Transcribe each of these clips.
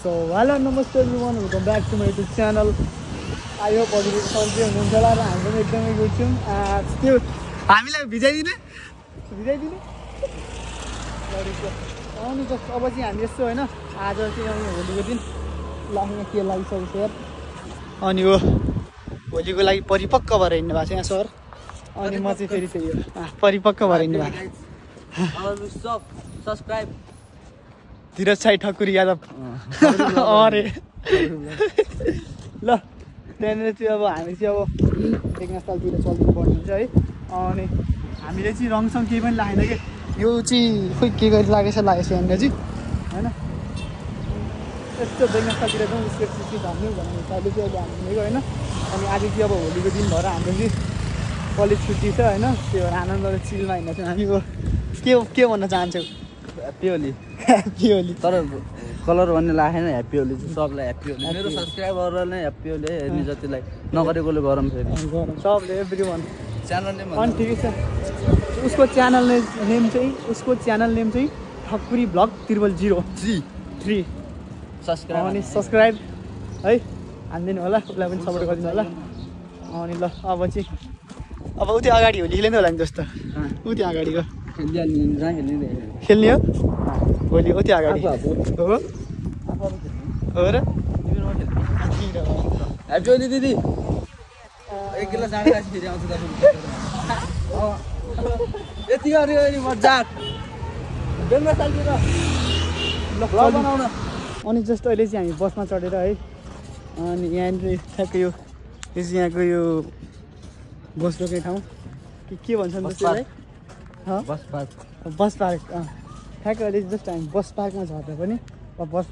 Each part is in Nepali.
So hello namaste everyone, welcome back to my YouTube channel. I hope हजुरहरु सबै हुनुहुन्छ होला र हामी पनि एकदमै गुड छौं। त्यो हामीलाई भिजाइदिने अनि जस्तो अब चाहिँ हामी यस्तो हैन आज चाहिँ होलीको दिन लागिन के लागिसक्यो यार। अनि हो होलीको लागि परिपक्व भएर हिँड्नु भएको छ यहाँ सर। अनि म चाहिँ फेरि परिपक्व भएर हिँड्नु भएको। सब सब्सक्राइब धीरज साई ठकुरी यादव अरे ल त्यहाँनिर चाहिँ अब हामी चाहिँ अब टेक्नास्थलतिर चल्नु पर्ने हुन्छ है। अनि हामीले चाहिँ रङसङ केही पनि लागेन कि यो चाहिँ खोइ के गरी लागेछ यहाँनिर चाहिँ होइन। यस्तो टेक्नास्थलतिर पनि उसको चिज हाल्नु भन्ने हिसाबले चाहिँ अहिले हामी हिँडेको होइन। अनि आज चाहिँ अब होलीको दिन भएर हाम्रो चाहिँ कलेज छुट्टी छ होइन। त्यो भएर आनन्दले चिलमा हिँड्न चाहिँ हामी के भन्न चाहन्छौँ? Happy Holi happy Holi. तर कलर भन्ने लागेन ह्याप्पी होली चाहिँ सबलाई ह्याप्पी होली। मेरो सब्सक्राइबरलाई ह्याप्पी होली हेर्ने जतिलाई नगरेकोले गरम फेरि सबले एभ्रिवान च्यानल नेम अनि ठिकै छ। उसको च्यानल नेम चाहिँ ठकुरी ब्लग 003 सब्सक्राइब अनि सब्सक्राइब है हान्दिनु होला, उसलाई पनि सपोर्ट गरिदिनु होला। अनि ल अब चाहिँ अब उति अगाडि होली खेल्ने होला नि जस्तो उति अगाडिको खेल्ने हो होली उति अगाडि हो र ह्याप्पी होली दिदी। एक गिलास जाँड फेरि आउँछ यति गऱ्यो नि मजाक बेलमा सालतिर भ्लग बनाउन। अनि जस्ट अहिले चाहिँ हामी बसमा चढेर है। अनि यहाँनिर ठ्याक्कै यो चाहिँ यहाँको यो बस रोक्ने ठाउँ के भन्छन् त्यसलाई बस पार्क ठ्याक्कै अहिले जस्ट हामी बस पार्कमा झर्दा पनि बस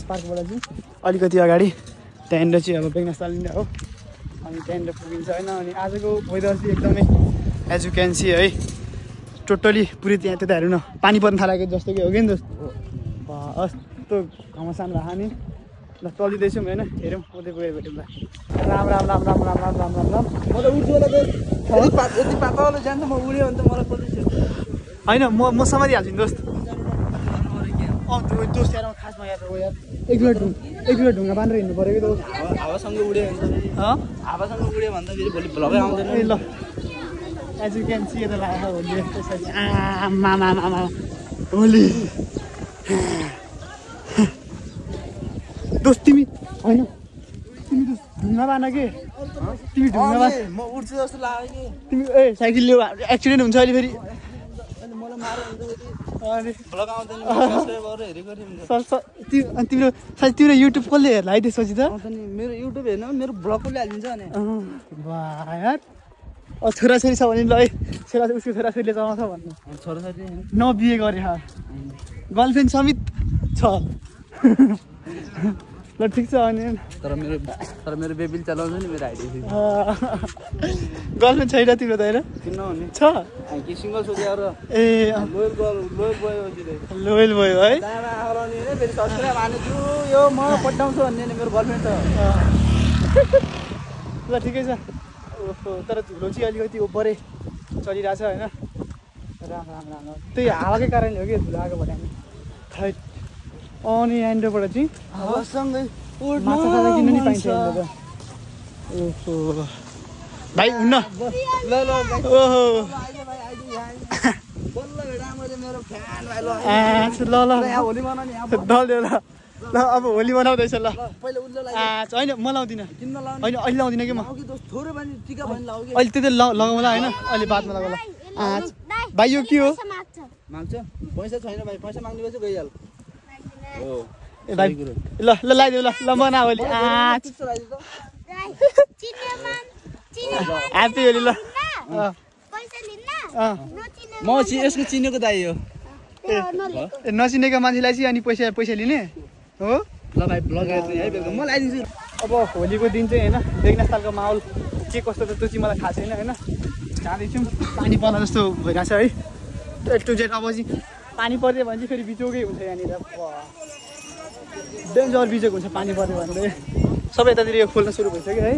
पार्कबाट चाहिँ अलिकति अगाडि त्यहाँनिर चाहिँ अब बेगनास्थल नै हो। अनि त्यहाँनिर पुगिन्छ होइन। अनि आजको वेदर चाहिँ एकदमै एज यु क्यान सी है टोटली पुरै त्यहाँ त्यता हेर्नु न पानी पर्न थालेको जस्तो कि हो कि नि दोस्त। यस्तो घमासान रहा नि ल चलिँदैछौँ होइन। हेरौँ उतै गएर भेटौँ ल। राम राम राम राम राम राम राम राम राम। म त उठ्छु होला यति पातलो जान्छ म उड्यो भने त मलाई पर्दैछ होइन म समातिहाल्छु नि दोस्त। दोस्त यार खासमा यार हो यार एक मिनट ढुङ्गा बाँधेर हिँड्नु पऱ्यो कि दोस्त। हावासँग उड्यो भने त हावासँग उड्यो भने त फेरि भोलि भ्लगै आउँदैन। ए ल एज यु क्यान सी यता लागेको होली यसरी आमा होली दोस्त तिमी होइन तिमी त ढुङ्गा बाँध के तिमी ढुङ्गा बाँध म उठ्छु जस्तो लाग्यो कि तिमी ए साइकल लियो एक्सिडेन्ट हुन्छ अहिले फेरि। मलाई मार्यो भने अनि भ्लग आउँदैन हेरेको अनि तिम्रो युट्युब कसले हेर्ला है त्यसपछि त आउँछ नि। मेरो युट्युब हेर्नु मेरो भ्लग कसले हालिदिन्छ भने यार छोराछोरी छ भने ल है उसको छोराछोरीले चलाउँछ भन्नु छोराछोरी नबिहे गरे गर्लफ्रेन्ड समेत छ ल ठिक छ। अनि तर मेरो बेबीले चलाउँछ नि मेरो आइडी गर्लफ्रेन्ड छैन तिम्रो त होइन किन भने छ कि सिङ्गल सोधे अरू ए लोयल लोयल भयो है। फेरि सब्सक्राइब हानेछु यो म पठाउँछु भन्ने मेरो गर्लफ्रेन्ड छ ल ठिकै छ। तर धुलो चाहिँ अलिकति ओभरै चलिरहेछ होइन। राम राम राम त्यही हावाकै कारणले हो कि धुलो आएको भने खै। अनि यहाँनिरबाट चाहिँ हावासँगै माछा खाजा किन्न नि पाइन्छ यहाँनिर त। ओहो भाइ हुन्न ल ओहो बल्ल भेटा मैले मेरो फ्यान भाइ ल होली मनाउने ल अब होली मनाउँदैछ ल पहिला उल्लो होइन म लाउँदिनँ किन्न लाउने होइन अहिले लाउँदिनँ कि म थोरै भने टिका भने लाउ कि अहिले त्यति लगाउँला होइन अहिले बादमा लगाउँला। भाइ यो के हो माग्छ पैसा छैन भाइ पैसा माग्ने भएछ गइहाल हो ए भाइ ल लगाइदेऊ ल मना होली ह्याप्पी होली ल। म यसको चिनेको दाइ हो ए नचिनेको मान्छेलाई चाहिँ अनि पैसा लिने हो ल भाइ ब्लग हेर्ने है बेलुका म लगाइदिन्छु। अब होलीको दिन चाहिँ होइन बेगनास्थलको माहौल के कस्तो छ त्यो चाहिँ मलाई थाहा छैन होइन। जाँदैछौँ पानी पर्ला जस्तो भइरहेको छ है टु जेट। अब चाहिँ पानी पऱ्यो भने चाहिँ फेरि बिचोकै हुन्छ यहाँनिर डेन्जर बिजोक हुन्छ पानी पऱ्यो भने सबै यतातिर यो खोल्न सुरु भइसक्यो है।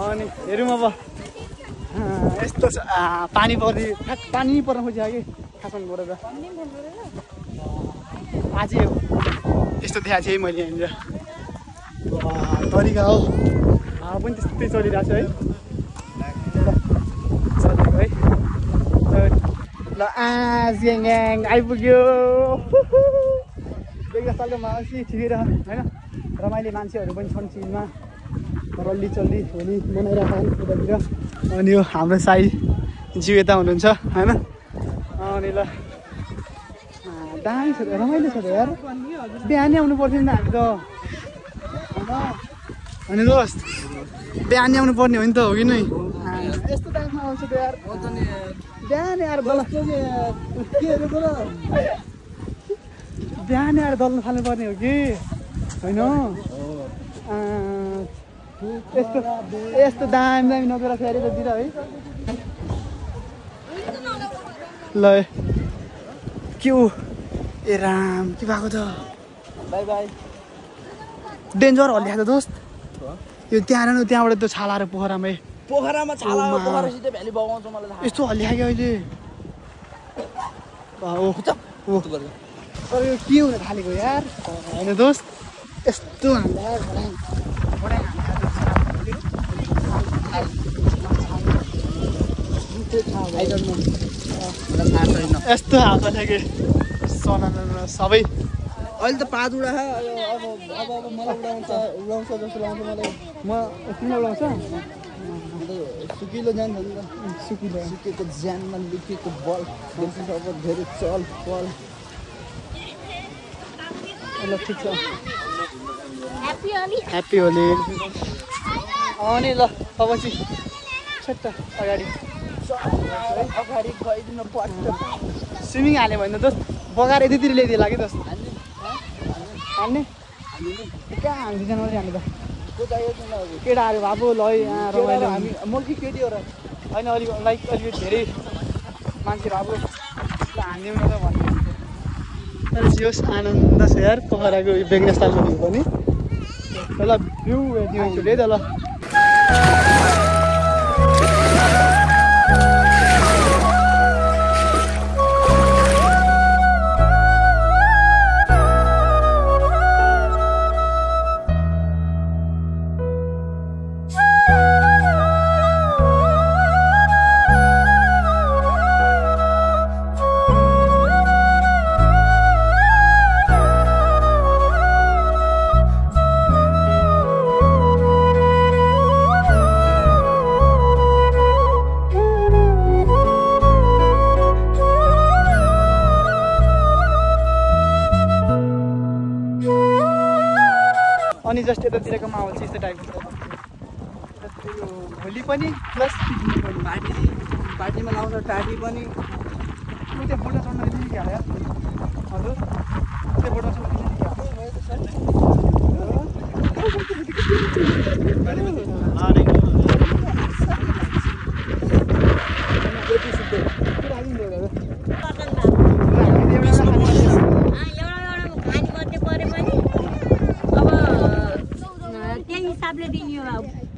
अनि हेरौँ अब यस्तो छ पानी पर्न खोजियो कि खासमा गएर आज यस्तो देखाएको थिएँ मैले यहाँनिर तरिका हो हावा पनि त्यस्तै चलिरहेको छ है चलेको है ल ग्याङ आइपुग्यो बेग्ला सालको मान्छे ठिकै र होइन रमाइलो मान्छेहरू पनि छन् चिजमा रल्ली चल्ली होली मनाइरहेको यतातिर अनि यो हाम्रो साई जिउ यता हुनुहुन्छ होइन अनि ल दामी छ रमाइलो छ त यार बिहानै आउनु पर्थ्यो नि त हामी त अनि दोस्त बिहानै आउनु पर्ने हो नि त हो कि नै यस्तो टाइममा आउँछ त यार बिहानै आएर दल बिहानै आएर दल्न थाल्नु पर्ने हो कि होइन यस्तो यस्तो दामी दामी नगेर फेरि ततिर है ल के हो ए राम के भएको त बाई बाई डेन्जर हल्लिएको दोस्त यो त्यहाँ त्यहाँबाट त्यो छालाएर पोखरामै छाला पोखरासित भ्याली बगाउँछ मलाई थाहा यस्तो हल्लिएको अहिले तर यो के हुन थालेको यार होइन दोस्त यस्तो यस्तो हाल्छ कि सबै अहिले त पात उडा अब मलाई उडाउँछ जस्तो लाग्छ मलाई म किन उडाउँछ सुकिलो जान्छ नि त सुकेको ज्यानमा लेखेको बल अब धेरै चल पल ल ठिक छ ह्याप्पी होली अनि ल अब चाहिँ छट्ट अगाडि गइदिनु पर्छ स्विमिङ हाल्यो भने त दोस्त बगाएर यतितिर ल्याइदियो लाग्यो दोस्त हाल्ने कहाँ हाल्नु जनवरी हाल्नु त केटाहरू भए पो ल यहाँ रमाइलो हामी म कि केटी हो र होइन अलिकति धेरै मान्छेहरू अब हानिदिउँ न त भन्ने तर जे होस् आनन्द छ यार पोखराको बेग्नेस्थलको भ्यू पनि ल भ्यू हेर्ने है त ल अनि जस्ट यतातिरको माहौल चाहिँ यस्तो टाइपको छ होली पनि प्लस पार्टीमा लाउँछ टाटी पनि त्यो बोटमा चढ्न दिने कि हाल्यो हजुर त्यो बोटमा चढ्न दिने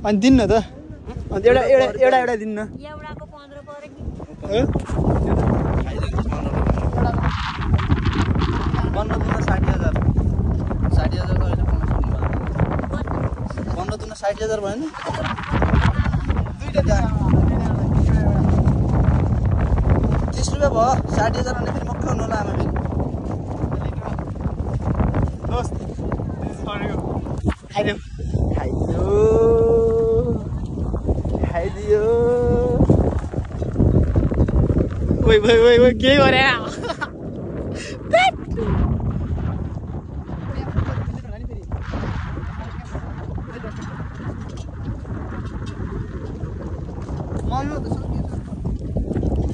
अनि दिन्न त अन्त एउटा दिन्न एउटाको 15 पर्यो नि 15 दुना 60,000 60,000 त अहिले पाउन सक्नु 15 दुना 60,000 भयो नि दुईटा 30 रुपैयाँ भयो 60,000 भने फेरि मक्क हुनु होला आमा फेरि दोस्त खाइदेऊ खाइदियो ओइ के गरे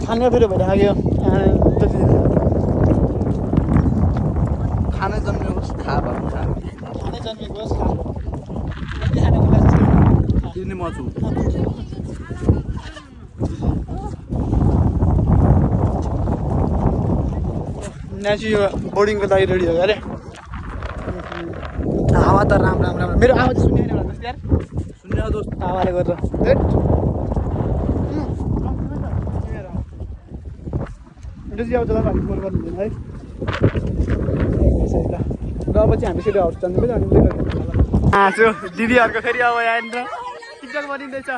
खाना फेरि भइरहेको खाना जन्मेको खा भन्नु खानै जन्मेको होस् खा त्यो नि म छु नाची यो बोर्डिङको लागि रेडी हो अरे हावा त राम्रो मेरो आवाज सुन्ने होइन दोस्त यार सुन्ने दोस्त हावाले गर्दा अब जसलाई हामी कल गर्नु हुँदैन है र अब पछि हामी फेरि हाउस जानु पर्छ अनि आजु दिदीहरूको फेरि अब यहाँनिर टिकटक बनिँदैछ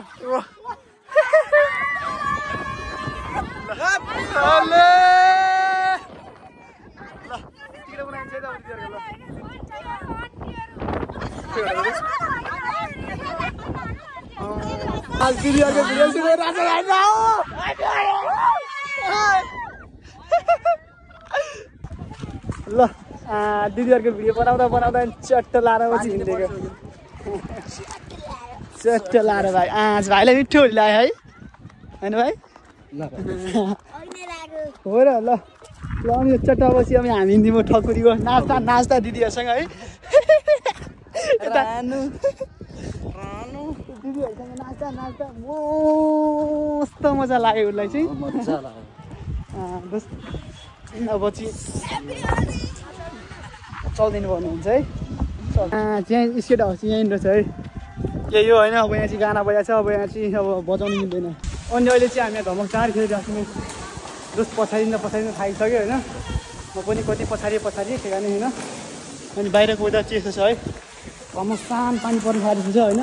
ल दिदीहरूको भिडियो बनाउँदा चट्ट लाएर पछि हिँडेको चट्ट लाएर भाइ भाइलाई मिठो ल्यायो है होइन भाइ हो र ल ल अनि चट्ट पछि अब हामी हिँड्दिउँ ठकुरीको नाच्दा दिदीहरूसँग है दिदीहरूसँग नाच्दा मस्त मजा लाग्यो उसलाई चाहिँ अब चाहिँ चल्दिनु पर्नुहुन्छ है चाहिँ स्केट हाउस यहीँनिर छ है यही हो होइन अब यहाँ चाहिँ गाना बजाएको छ अब यहाँ चाहिँ अब बजाउनु मिल्दैन अनि अहिले चाहिँ हामी धमक चाँड खेलिरहेको छौँ जस पछाडिँदा थाकिसक्यो होइन म पनि कति पछाडि ठेगाने होइन अनि बाहिरको वेदर चाहिँ यस्तो छ है घमसान पानी पर्नु थालेको छ होइन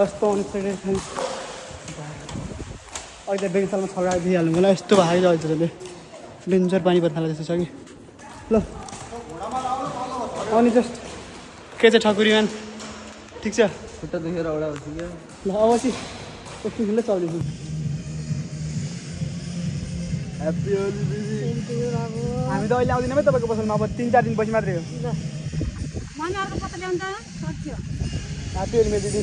यस्तो अनएक्सपेक्टेड छैन अहिले त बेङसालमा छगडा दिइहाल्नु मलाई यस्तो भएको छ अहिले डेन्जर पानी पर्नु थालेको जस्तो छ कि ल अनि जस्ट के छ ठकुरीमान ठिक छ खुट्टा दुखेर एउटा ल अब चाहिँ कस्तो खेल्दै चल्दैछु ह्याप्पी होली दिदी हामी त अहिले आउँदैनौँ है तपाईँको पसलमा अब 3-4 दिन पछि मात्रै हो ह्याप्पी होली मेरो दिदी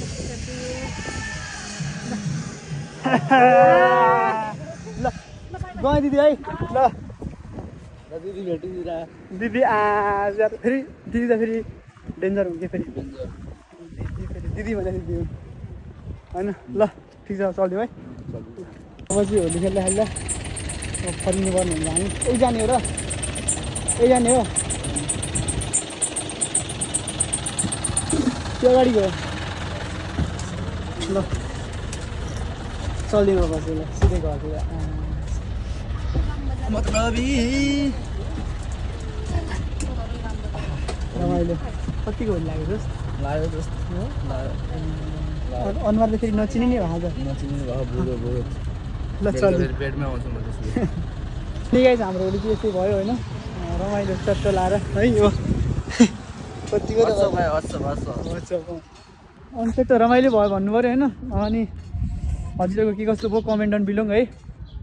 ल गएँ दिदी है ल दिदी भेटिदिरा दिदी फेरि दिदी त फेरि डेन्जर हुन्छ फेरि दिदी भन्दा दिदी हो होइन ल ठिक छ चल्दिउँ है अब चाहिँ होली खेल्दा फर्किनु पर्ने हुन्छ हामी यही जाने हो र यही जाने हो त्यो अगाडि गयो ल चल्दिउँ अब चाहिँ ल सिधै घरतिर रमाइलो कतिको होली लाग्यो जस्तो अनुहारले फेरि नचिने नै भएको ल चल बेडमा आउँछु म त्यसको ठिकै छ हाम्रो होली चाहिँ यस्तै भयो होइन रमाइलो चट्ट लाएर है यो कतिको अनि चट्ट रमाइलो भयो भन्नु पऱ्यो होइन अनि हजुरहरूको के कस्तो भयो कमेन्ट अन बिलोङ है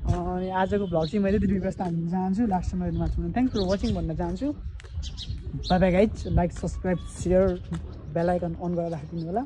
अनि आजको भ्लग चाहिँ मैले त्यति व्यवस्था हाल्न चाहन्छु लास्टमा हेर्नु भएको छु थ्याङ्क्स फर वाचिङ भन्न चाहन्छु bye bye guys like subscribe share bell icon on गरेर राखिदिनु होला